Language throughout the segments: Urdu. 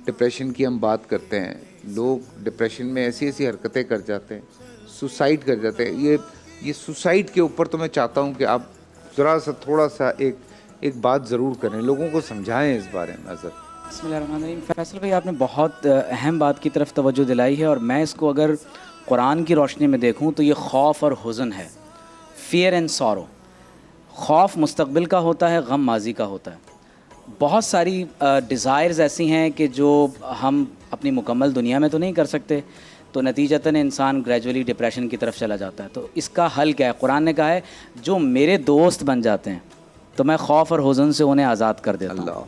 ڈپریشن کی ہم بات کرتے ہیں، لوگ ڈپریشن میں ایسی ایسی حرکتیں کر جاتے ہیں، سوسائڈ کر جاتے ہیں. یہ سوسائڈ کے اوپر تو میں چاہتا ہوں کہ آپ ذرا سا تھوڑا سا ایک بات ضرور کریں، لوگوں کو سمجھائیں اس بارے میں. حضرت بسم اللہ الرحمن الرحیم. فیصل بھائی آپ نے بہت اہم بات کی طرف توجہ دلائی ہے، اور میں اس کو اگر قرآن کی روشنی میں دیکھوں تو یہ خوف اور حزن ہے، فیئر اینڈ سورو. خوف مستقبل کا ہوتا ہے، غم ماضی کا ہوتا ہے. بہت ساری ڈیزائرز ایسی ہیں کہ جو ہم اپنی مکمل دنیا میں تو نہیں کر سکتے، تو نتیجتاً انسان گریجولی ڈپریشن کی طرف چلا جاتا ہے. تو اس کا حل کیا ہے؟ قرآن نے کہا ہے جو میرے دوست بن جاتے ہیں تو میں خوف اور حزن سے انہیں آزاد کر دیتا ہوں.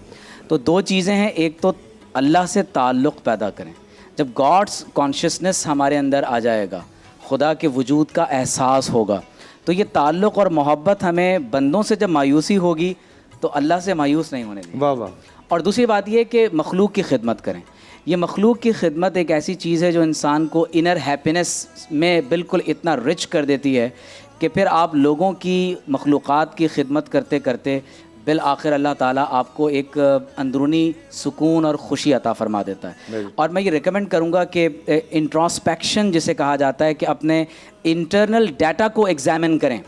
تو دو چیزیں ہیں، ایک تو اللہ سے تعلق پیدا کریں. جب گاڈس کانشیسنس ہمارے اندر آ جائے گا، خدا کے وجود کا احساس ہوگا، تو یہ تعلق اور محبت ہمیں بندوں سے جب مایوسی ہوگی تو اللہ سے مایوس نہیں ہونے دیں. واہ واہ. اور دوسری بات یہ کہ مخلوق کی خدمت کریں. یہ مخلوق کی خدمت ایک ایسی چیز ہے جو انسان کو انر ہیپینس میں بالکل اتنا رچ کر دیتی ہے کہ پھر آپ لوگوں کی، مخلوقات کی خدمت کرتے کرتے بالآخر اللہ تعالیٰ آپ کو ایک اندرونی سکون اور خوشی عطا فرما دیتا ہے. اور میں یہ ریکمینڈ کروں گا کہ انٹراسپیکشن جسے کہا جاتا ہے، کہ اپنے انٹرنل ڈیٹا کو ایگزامن کریں.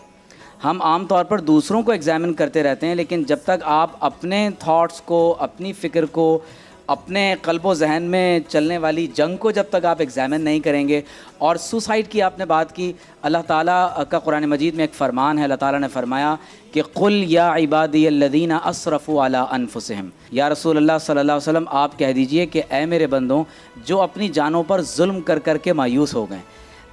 ہم عام طور پر دوسروں کو ایگزامن کرتے رہتے ہیں، لیکن جب تک آپ اپنے تھاٹس کو، اپنی فکر کو، اپنے قلب و ذہن میں چلنے والی جنگ کو جب تک آپ ایگزامن نہیں کریں گے. اور سوسائڈ کی آپ نے بات کی، اللہ تعالیٰ کا قرآن مجید میں ایک فرمان ہے. اللہ تعالیٰ نے فرمایا کہ قل یا عبادی الذین اسرفوا علی انفسہم. یا رسول اللہ صلی اللہ علیہ وسلم آپ کہہ دیجئے کہ اے میرے بندوں جو اپنی جانوں پر ظلم کر کر کے مایوس ہو گئے،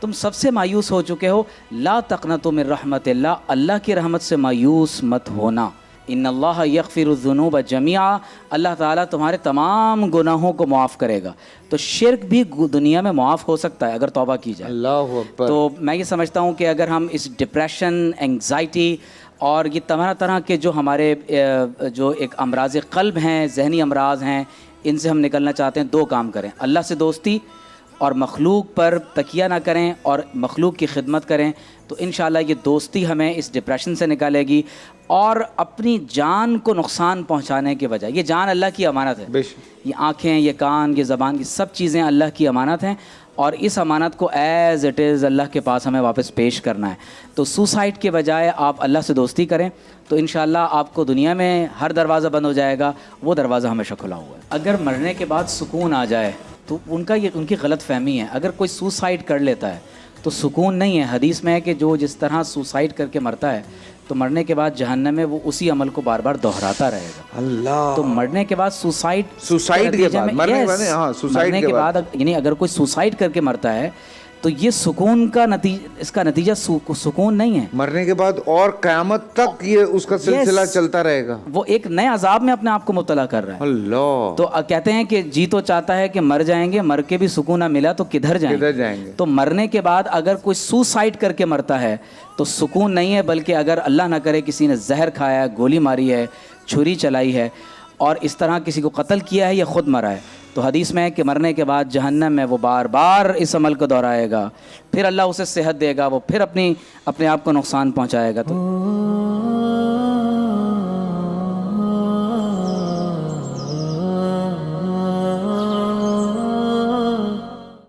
تم سب سے مایوس ہو چکے ہو، لا تقنطوا من رحمت اللہ، اللہ کی رحمت سے مایوس مت ہونا. ان اللہ یغفر الذنوب جميعا، اللہ تعالیٰ تمہارے تمام گناہوں کو معاف کرے گا. تو شرک بھی دنیا میں معاف ہو سکتا ہے اگر توبہ کی جائے. اللہ اکبر. تو میں یہ سمجھتا ہوں کہ اگر ہم اس ڈپریشن، انگزائٹی اور یہ طرح طرح کے جو ہمارے جو ایک امراض قلب ہیں، ذہنی امراض ہیں، ان سے ہم نکلنا چاہتے ہیں، دو کام کریں: اللہ سے دوستی اور مخلوق پر تکیہ نہ کریں اور مخلوق کی خدمت کریں. تو انشاءاللہ یہ دوستی ہمیں اس ڈپریشن سے نکالے گی. اور اپنی جان کو نقصان پہنچانے کے بجائے، یہ جان اللہ کی امانت ہے، یہ آنکھیں، یہ کان، یہ زبان، یہ سب چیزیں اللہ کی امانت ہیں، اور اس امانت کو ایز اٹ از اللہ کے پاس ہمیں واپس پیش کرنا ہے. تو سوسائڈ کے بجائے آپ اللہ سے دوستی کریں تو انشاءاللہ آپ کو دنیا میں ہر دروازہ بند ہو جائے گا، وہ دروازہ ہمیشہ کھلا ہوا ہے. اگر مرنے کے بعد سکون آ جائے تو ان کی غلط فہمی ہے. اگر کوئی سوسائڈ کر لیتا ہے تو سکون نہیں ہے. حدیث میں ہے کہ جو جس طرح سوسائڈ کر کے مرتا ہے تو مرنے کے بعد جہنم میں وہ اسی عمل کو بار بار دہراتا رہے گا. اللہ. تو مرنے کے بعد سوسائڈ کے بعد مرنے کے بعد یعنی اگر کوئی سوسائڈ کر کے مرتا ہے تو یہ سکون کا اس کا نتیجہ سکون نہیں ہے. مرنے کے بعد اور قیامت تک یہ اس کا سلسلہ چلتا رہے گا. وہ ایک نئے عذاب میں اپنے آپ کو مبتلا کر رہا ہے. اللہ. تو کہتے ہیں کہ جی تو چاہتا ہے کہ مر جائیں گے، مر کے بھی سکون نہ ملا تو کدھر جائیں گے. تو مرنے کے بعد اگر کوئی سوسائڈ کر کے مرتا ہے تو سکون نہیں ہے، بلکہ اگر اللہ نہ کرے کسی نے زہر کھایا ہے، گولی ماری ہے، چھری چلائی ہے اور اس طرح کسی کو قتل کیا ہے یا خود مرا ہے، تو حدیث میں ہے کہ مرنے کے بعد جہنم میں وہ بار بار اس عمل کو دہرائے گا، پھر اللہ اسے صحت دے گا، وہ پھر اپنے آپ کو نقصان پہنچائے گا. تو